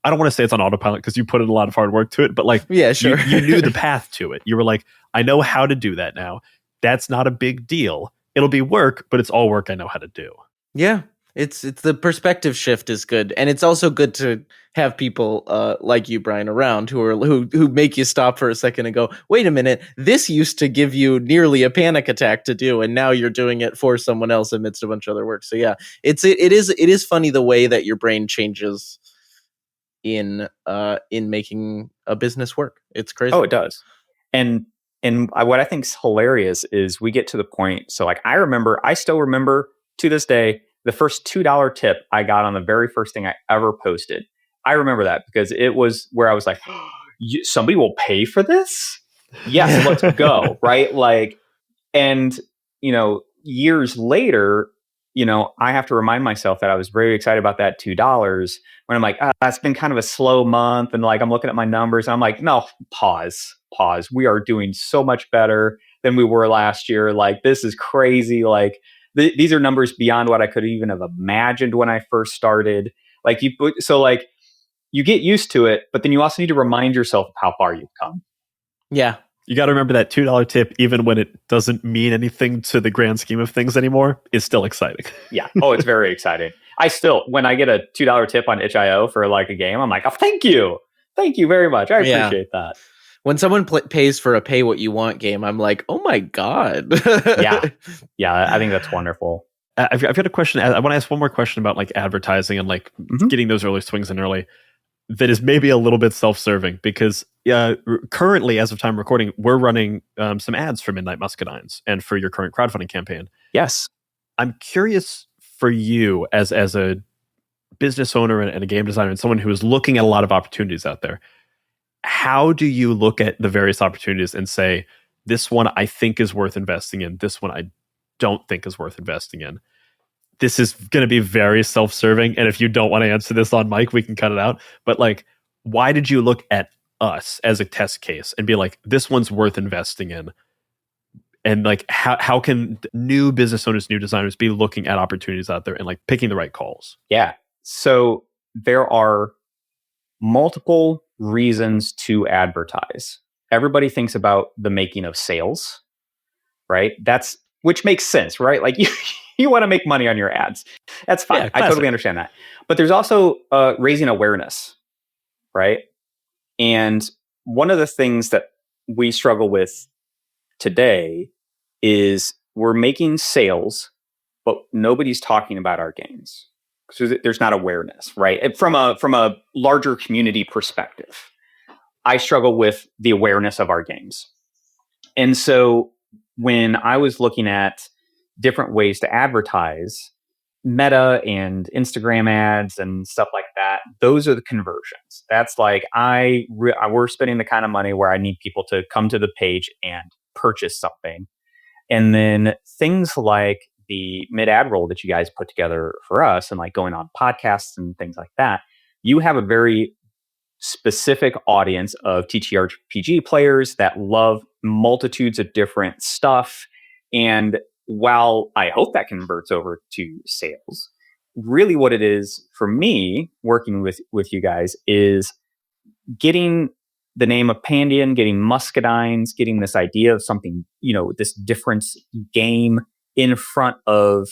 I don't want to say it's on autopilot because you put in a lot of hard work to it, but like, yeah, sure. you knew the path to it. You were like, I know how to do that now. That's not a big deal. It'll be work, but it's all work I know how to do. Yeah. It's the perspective shift is good, and it's also good to have people like you, Brian, around who make you stop for a second and go, wait a minute, this used to give you nearly a panic attack to do, and now you're doing it for someone else amidst a bunch of other work. So yeah, it is funny the way that your brain changes in making a business work. It's crazy. Oh, it does. And what I think is hilarious is we get to the point. So like I still remember to this day the first $2 tip I got on the very first thing I ever posted. I remember that because it was where I was like, somebody will pay for this? Yes, let's go. Right? Like, and years later, I have to remind myself that I was very excited about that $2 when I'm like, it's been kind of a slow month. And like, I'm looking at my numbers and I'm like, no, pause. We are doing so much better than we were last year. Like, this is crazy. Like, these are numbers beyond what I could even have imagined when I first started. Like, you get used to it, but then you also need to remind yourself of how far you've come. Yeah. You got to remember that $2 tip, even when it doesn't mean anything to the grand scheme of things anymore, is still exciting. Yeah. Oh, it's very exciting. When I get a $2 tip on itch.io for like a game, I'm like, oh, thank you very much. I appreciate that. When someone pays for a pay what you want game, I'm like, oh my God. Yeah. I think that's wonderful. I've got a question. I want to ask one more question about like advertising and like getting those early swings in early. That is maybe a little bit self-serving because currently, as of time recording, we're running some ads for Midnight Muscadines and for your current crowdfunding campaign. Yes. I'm curious for you as a business owner and a game designer and someone who is looking at a lot of opportunities out there. How do you look at the various opportunities and say, this one I think is worth investing in, this one I don't think is worth investing in? This is going to be very self-serving. And if you don't want to answer this on mic, we can cut it out. But like, why did you look at us as a test case and be like, this one's worth investing in? And like, how can new business owners, new designers be looking at opportunities out there and like picking the right calls? Yeah. So there are multiple reasons to advertise. Everybody thinks about the making of sales, right? Which makes sense, right? Like you want to make money on your ads. That's fine. Yeah, I totally understand that. But there's also raising awareness, right? And one of the things that we struggle with today is we're making sales, but nobody's talking about our games. So there's not awareness, right? From a larger community perspective, I struggle with the awareness of our games. And so when I was looking at different ways to advertise, Meta and Instagram ads and stuff like that, those are the conversions. That's like we're spending the kind of money where I need people to come to the page and purchase something. And then things like the mid-ad roll that you guys put together for us and like going on podcasts and things like that, you have a very specific audience of TTRPG players that love multitudes of different stuff. And while I hope that converts over to sales, really what it is for me working with you guys is getting the name of Pandion, getting Muscadines, getting this idea of something, this difference game in front of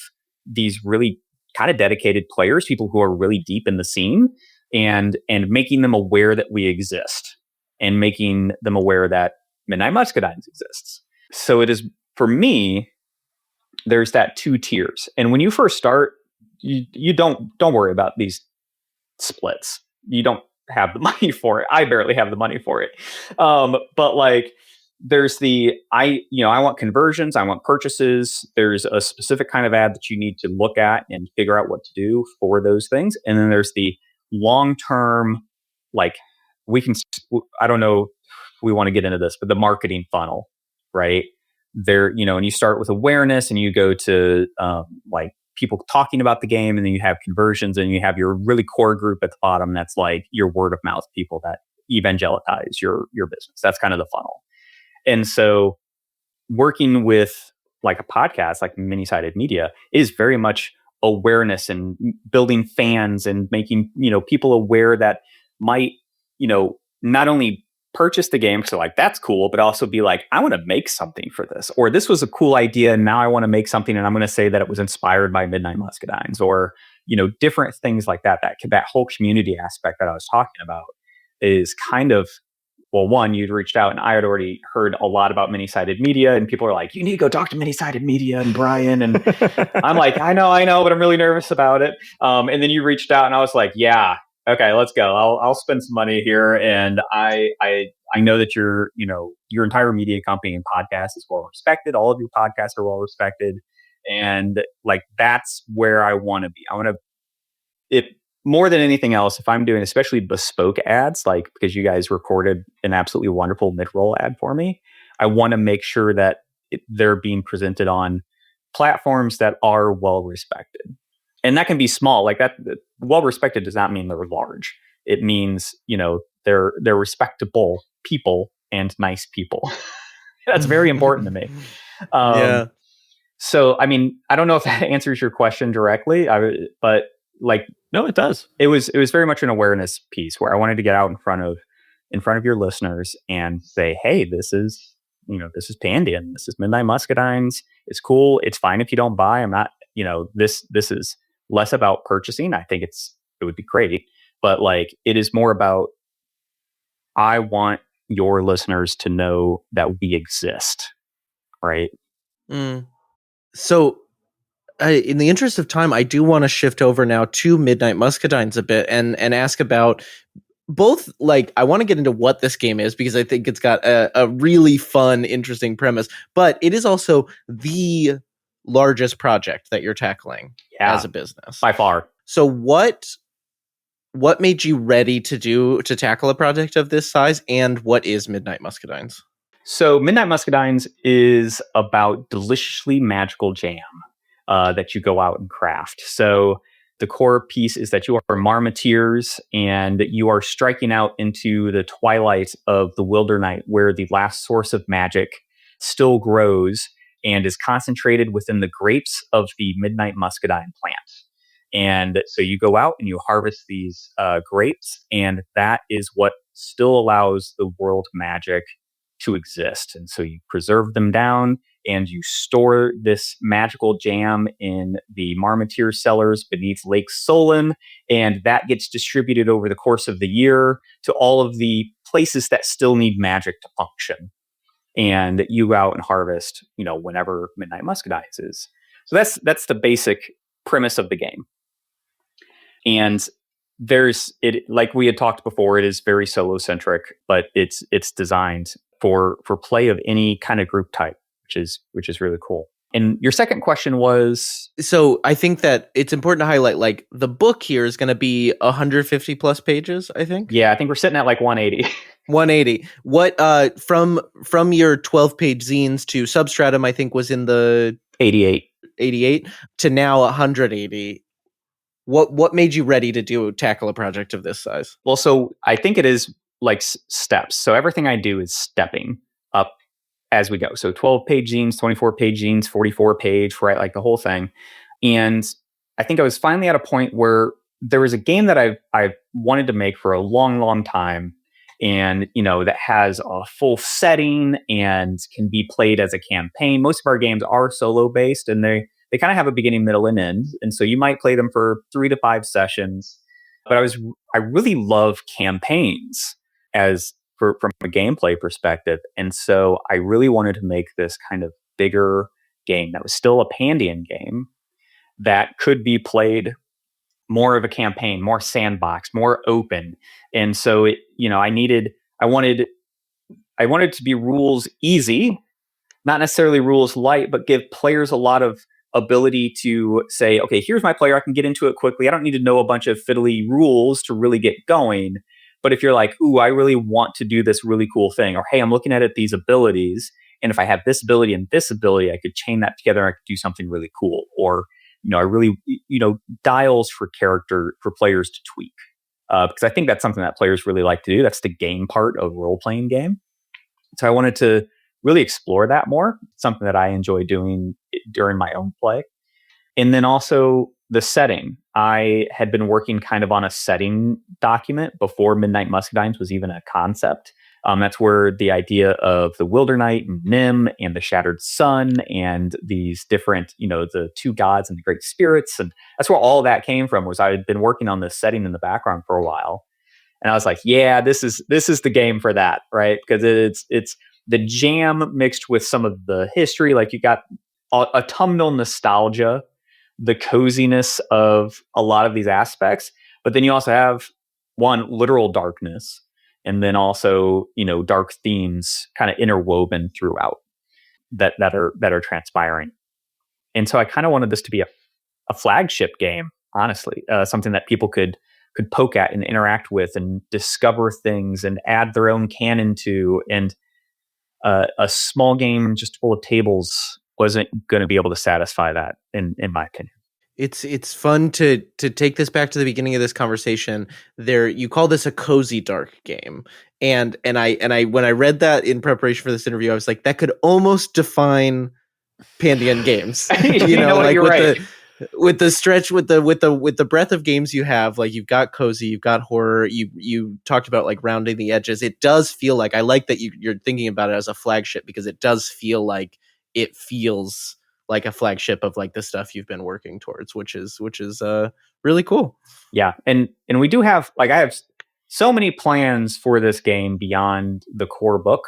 these really kind of dedicated players, people who are really deep in the scene, and making them aware that we exist and making them aware that Midnight Muscadines exists. So it is, for me, there's that 2 tiers. And when you first start, you don't worry about these splits. You don't have the money for it. I barely have the money for it. But like, there's I want conversions, I want purchases. There's a specific kind of ad that you need to look at and figure out what to do for those things. And then there's the long-term, like I don't know if we want to get into this, but the marketing funnel, right? There, and you start with awareness and you go to like people talking about the game, and then you have conversions, and you have your really core group at the bottom. That's like your word of mouth people that evangelize your business. That's kind of the funnel. And so working with like a podcast, like Many-Sided Media, is very much awareness and building fans and making, people aware that might, not only purchase the game, so like that's cool, but also be like, I want to make something for this, or this was a cool idea and now I want to make something and I'm going to say that it was inspired by Midnight Muscadines, or different things like that. That whole community aspect that I was talking about is kind of, well, one, you'd reached out and I had already heard a lot about many-sided media, and people are like, you need to go talk to many-sided media and Brian, and I'm like, I know, but I'm really nervous about it. And then you reached out and I was like, yeah, okay, let's go. I'll spend some money here, and I know that your entire media company and podcast is well respected. All of your podcasts are well respected, and like that's where I want to be. I want to, if more than anything else, if I'm doing especially bespoke ads, like because you guys recorded an absolutely wonderful mid-roll ad for me, I want to make sure that they're being presented on platforms that are well respected. And that can be small, like that. Well respected does not mean they're large. It means they're respectable people and nice people. That's very important to me. Yeah. So I mean, I don't know if that answers your question directly, but like, no, it does. It was very much an awareness piece where I wanted to get out in front of your listeners and say, hey, this is Pandion, this is Midnight Muscadines. It's cool. It's fine if you don't buy. I'm not, this is less about purchasing. I think it would be great, but like it is more about, I want your listeners to know that we exist, right? So in the interest of time, I do want to shift over now to Midnight Muscadines a bit and ask about both, like, I want to get into what this game is because I think it's got a really fun, interesting premise, but it is also the largest project that you're tackling as a business. By far. So what made you ready to tackle a project of this size, and what is Midnight Muscadines? So Midnight Muscadines is about deliciously magical jam that you go out and craft. So the core piece is that you are marmoteers and you are striking out into the twilight of the Wildernite, where the last source of magic still grows and is concentrated within the grapes of the Midnight Muscadine plant. And so you go out and you harvest these grapes, and that is what still allows the world magic to exist. And so you preserve them down and you store this magical jam in the Marmoteer cellars beneath Lake Solon, and that gets distributed over the course of the year to all of the places that still need magic to function. And you go out and harvest, whenever Midnight Muscadines is. So that's the basic premise of the game. And there's it, like we had talked before, it is very solo centric, but it's designed for play of any kind of group type, which is really cool. And your second question was, so I think that it's important to highlight, like, the book here is going to be 150 plus pages, I think. Yeah, I think we're sitting at like 180. 180. What from your 12-page zines to Substratum, I think was in the 88 to now 180. What made you ready to tackle a project of this size? Well, so I think it is like steps. So everything I do is stepping up as we go. So 12-page zines, 24-page zines, 44-page, right? Like the whole thing. And I think I was finally at a point where there was a game that I've wanted to make for a long, long time. And, that has a full setting and can be played as a campaign. Most of our games are solo based, and they kind of have a beginning, middle, and end. And so you might play them for 3 to 5 sessions. But I really love campaigns from a gameplay perspective. And so I really wanted to make this kind of bigger game that was still a Pandion game that could be played more of a campaign, more sandbox, more open. And so I wanted it to be rules easy, not necessarily rules light, but give players a lot of ability to say, okay, here's my player. I can get into it quickly. I don't need to know a bunch of fiddly rules to really get going. But if you're like, ooh, I really want to do this really cool thing, or hey, I'm looking at these abilities, and if I have this ability and this ability, I could chain that together. I could do something really cool. Or, I really, dials for players to tweak. Because I think that's something that players really like to do. That's the game part of a role-playing game. So I wanted to really explore that more. It's something that I enjoy doing during my own play. And then also the setting. I had been working kind of on a setting document before Midnight Muscadines was even a concept. That's where the idea of the Wildernite and Nim and the Shattered Sun and these different, the two gods and the great spirits, and that's where all that came from. Was I had been working on this setting in the background for a while, and I was like, yeah, this is the game for that, right? Because it's the jam mixed with some of the history. Like you got autumnal nostalgia, the coziness of a lot of these aspects, but then you also have one literal darkness, and then also dark themes kind of interwoven throughout that are transpiring. And so I kind of wanted this to be a flagship game, honestly, something that people could poke at and interact with and discover things and add their own canon to. And a small game just full of tables wasn't going to be able to satisfy that, in my opinion. It's fun to take this back to the beginning of this conversation. There, you call this a cozy dark game, and I when I read that in preparation for this interview, I was like, that could almost define Pandion Games. Like you're with right. with the stretch, with the breadth of games you have, like you've got cozy, you've got horror. You talked about like rounding the edges. It does feel like, I like that you're thinking about it as a flagship, because it does feel like it feels like a flagship of like the stuff you've been working towards, which is really cool. Yeah. And we do have, like, I have so many plans for this game beyond the core book.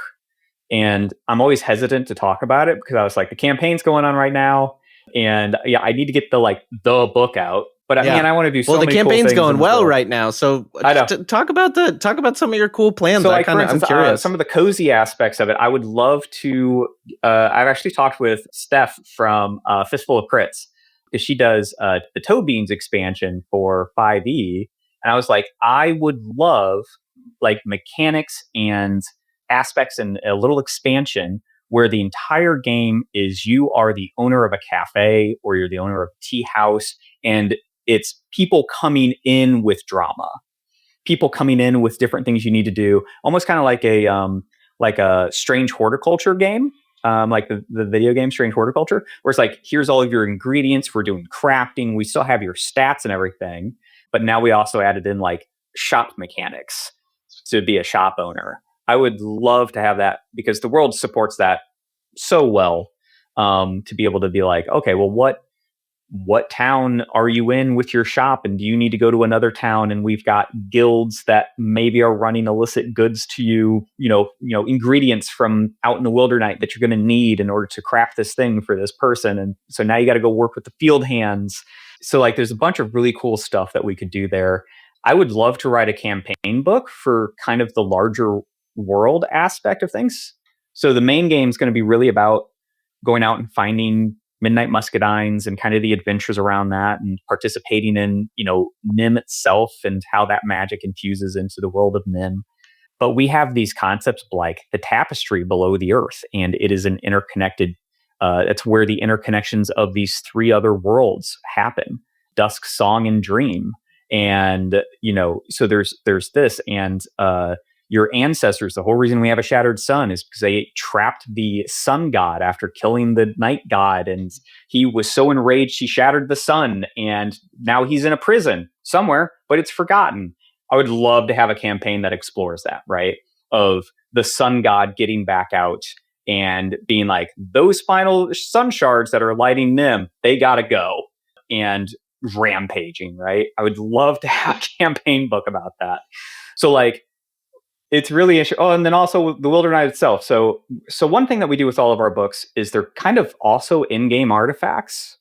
And I'm always hesitant to talk about it because I was like, the campaign's going on right now. And yeah, I need to get the book out. But Yeah. I want to do so many the cool campaign's things going in this well world. right now. So I know. talk about some of your cool plans. So, like, for instance, I'm curious. some of the cozy aspects of it, I would love to. I've actually talked with Steph from Fistful of Crits, because she does the Toe Beans expansion for 5e, and I was like, I would love like mechanics and aspects and a little expansion where the entire game is you are the owner of a cafe or you're the owner of a tea house, and it's people coming in with drama. People coming in with different things you need to do, almost kind of like a Strange Horticulture game, like the video game Strange Horticulture, where it's like, here's all of your ingredients, we're doing crafting, we still have your stats and everything, but now we also added in like shop mechanics to be a shop owner. I would love to have that, because the world supports that so well, to be able to be like, okay, well, what town are you in with your shop, and do you need to go to another town, and we've got guilds that maybe are running illicit goods to you, ingredients from out in the Wildernite that you're going to need in order to craft this thing for this person, and so now you got to go work with the field hands. So like there's a bunch of really cool stuff that we could do there. I would love to write a campaign book for kind of the larger world aspect of things. So the main game is going to be really about going out and finding Midnight Muscadines and kind of the adventures around that, and participating in, Nim itself and how that magic infuses into the world of Nim. But we have these concepts like the tapestry below the earth, and it is an interconnected, that's where the interconnections of these three other worlds happen: Dusk, Song, and Dream. And, so there's this, and your ancestors, the whole reason we have a shattered sun is because they trapped the sun god after killing the night god, and he was so enraged he shattered the sun, and now he's in a prison somewhere, but it's forgotten. I would love to have a campaign that explores that, right? Of the sun god getting back out and being like, those final sun shards that are lighting Nim, they gotta go, and rampaging, right? I would love to have a campaign book about that. So like, it's really interesting. Oh, and then also the Wildernite itself. So one thing that we do with all of our books is they're kind of also in-game artifacts.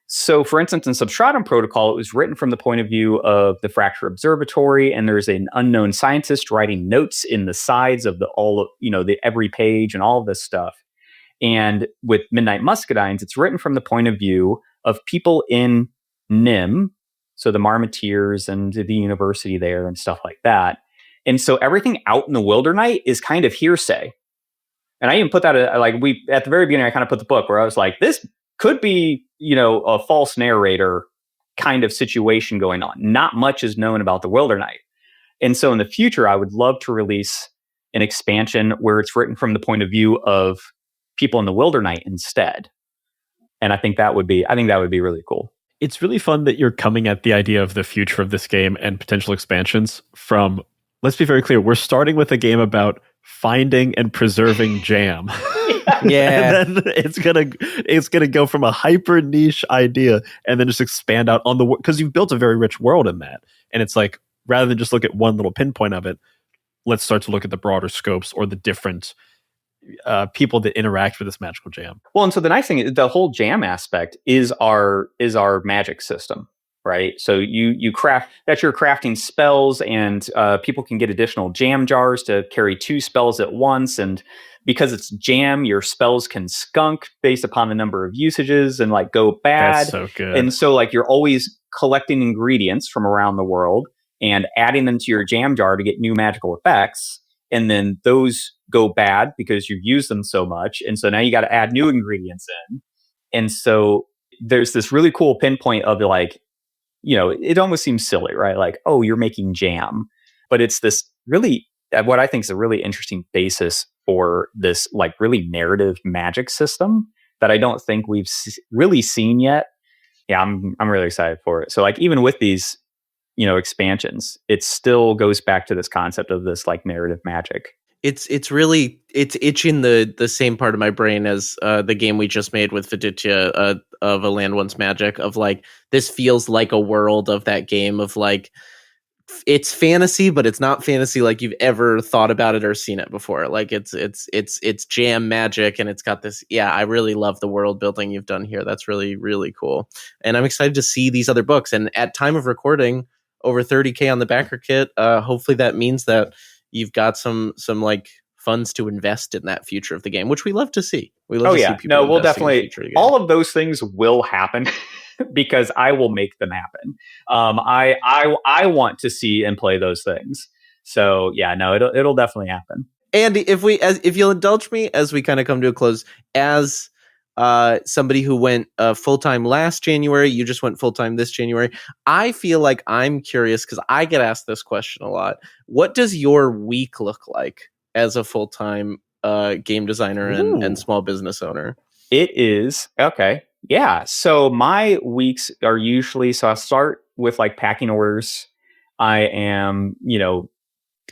So for instance, in Substratum Protocol, it was written from the point of view of the Fracture Observatory, and there's an unknown scientist writing notes in the sides of the every page and all of this stuff. And with Midnight Muscadines, it's written from the point of view of people in Nim, so the Marmoteers and the university there and stuff like that. And so everything out in the Wildernite is kind of hearsay. And I even put that at the very beginning, I kind of put the book where I was like, this could be, a false narrator kind of situation going on. Not much is known about the Wildernite. And so in the future, I would love to release an expansion where it's written from the point of view of people in the Wildernite instead. And I think that would be really cool. It's really fun that you're coming at the idea of the future of this game and potential expansions from, let's be very clear, we're starting with a game about finding and preserving jam. Yeah. And then it's gonna go from a hyper niche idea and then just expand out on the, because you've built a very rich world in that. And it's like, rather than just look at one little pinpoint of it, let's start to look at the broader scopes or the different people that interact with this magical jam. Well, and so the nice thing is the whole jam aspect is our magic system, right? So you craft, that you're crafting spells, and people can get additional jam jars to carry 2 spells at once. And because it's jam, your spells can skunk based upon the number of usages and like go bad. That's so good. And so like you're always collecting ingredients from around the world and adding them to your jam jar to get new magical effects. And then those go bad because you use them so much. And so now you got to add new ingredients in. And so there's this really cool pinpoint of like, you know, it almost seems silly, right? Like, oh, you're making jam. But it's this really, what I think is a really interesting basis for this like really narrative magic system that I don't think we've really seen yet. Yeah, I'm really excited for it. So like even with these, you know, expansions, it still goes back to this concept of this like narrative magic. It's really itching the same part of my brain as the game we just made with Fiducia of A Land Once Magic, of like, this feels like a world of that game of like, it's fantasy, but it's not fantasy like you've ever thought about it or seen it before. Like it's jam magic, and it's got this. Yeah, I really love the world building you've done here. That's really, really cool, and I'm excited to see these other books. And at time of recording, over 30K on the backer kit. Hopefully that means that you've got some like funds to invest in that future of the game, which we love to see. We love to see people. No, we'll definitely, all of those things will happen because I will make them happen. I want to see and play those things. So yeah, no, it'll definitely happen. And if you'll indulge me as we kind of come to a close, as somebody who went full-time last January, you just went full-time this January, I feel like I'm curious because I get asked this question a lot. What does your week look like as a full-time game designer and small business owner? It is, okay. Yeah. So my weeks are usually, so I start with like packing orders. I am, you know,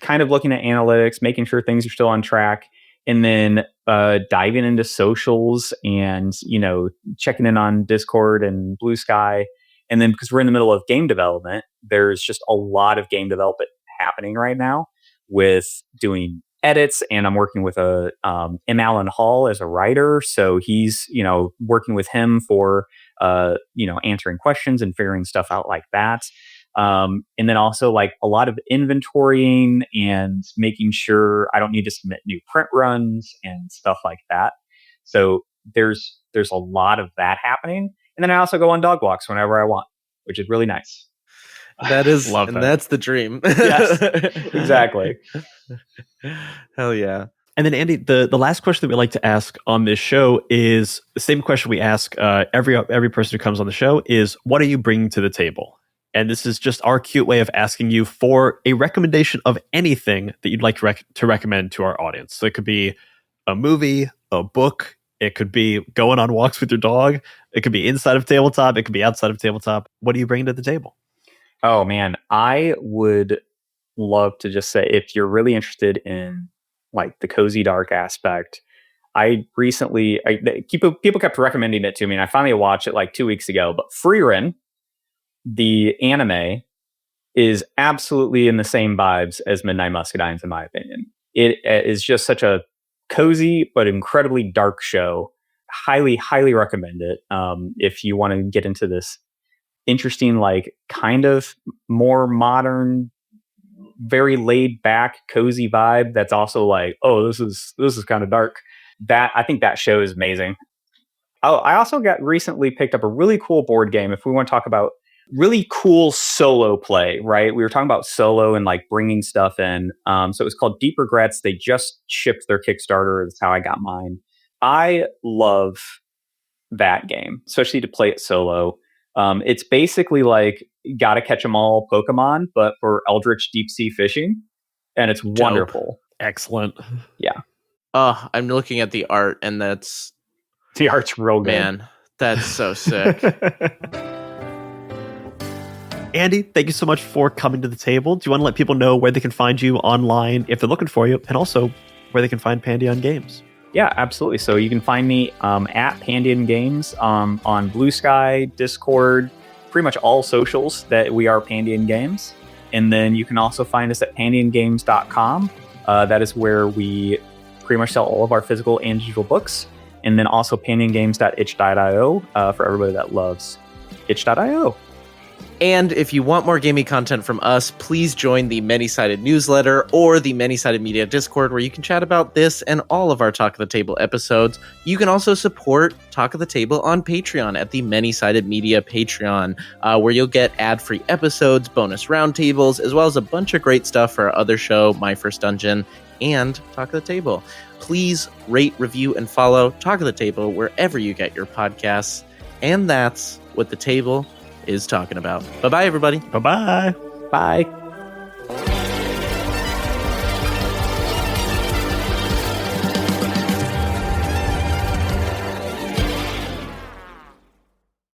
kind of looking at analytics, making sure things are still on track. And then diving into socials and, you know, checking in on Discord and Blue Sky. And then because we're in the middle of game development, there's just a lot of game development happening right now with doing edits. And I'm working with M. Allen Hall as a writer. So he's, you know, working with him for, you know, answering questions and figuring stuff out like that. And then also like a lot of inventorying and making sure I don't need to submit new print runs and stuff like that. So there's a lot of that happening. And then I also go on dog walks whenever I want, which is really nice. That is, and that's the dream. Yes, exactly. Hell yeah. And then Andy, the last question that we like to ask on this show is the same question we ask every person who comes on the show is, what are you bringing to the table? And this is just our cute way of asking you for a recommendation of anything that you'd like to recommend to our audience. So it could be a movie, a book, it could be going on walks with your dog, it could be inside of tabletop, it could be outside of tabletop. What are you bringing to the table? Oh man, I would love to just say, if you're really interested in like the cozy dark aspect, people kept recommending it to me, and I finally watched it like 2 weeks ago. But Frieren, the anime, is absolutely in the same vibes as Midnight Muscadines, in my opinion. It is just such a cozy but incredibly dark show. Highly, highly recommend it. If you want to get into this interesting, like kind of more modern, very laid back, cozy vibe that's also like, oh, this is kind of dark. That, I think that show is amazing. Oh, I also recently picked up a really cool board game. If we want to talk about really cool solo play, right? We were talking about solo and like bringing stuff in. So it was called Deep Regrets. They just shipped their Kickstarter. That's how I got mine. I love that game, especially to play it solo. It's basically like Gotta Catch 'Em All Pokemon, but for Eldritch deep sea fishing. And it's wonderful. Excellent. Yeah. I'm looking at the art, and The art's real good. Man, that's so sick. Andy, thank you so much for coming to the table. Do you want to let people know where they can find you online if they're looking for you? And also, where they can find Pandion Games. Yeah, absolutely. So you can find me at Pandion Games on Blue Sky, Discord, pretty much all socials that we are Pandion Games. And then you can also find us at pandiongames.com. That is where we pretty much sell all of our physical and digital books. And then also pandiongames.itch.io for everybody that loves itch.io. And if you want more gaming content from us, please join the Many-Sided newsletter or the Many-Sided Media Discord, where you can chat about this and all of our Talk of the Table episodes. You can also support Talk of the Table on Patreon at the Many-Sided Media Patreon, where you'll get ad-free episodes, bonus roundtables, as well as a bunch of great stuff for our other show, My First Dungeon, and Talk of the Table. Please rate, review, and follow Talk of the Table wherever you get your podcasts. And that's what the table is talking about. Bye-bye, everybody. Bye-bye. Bye.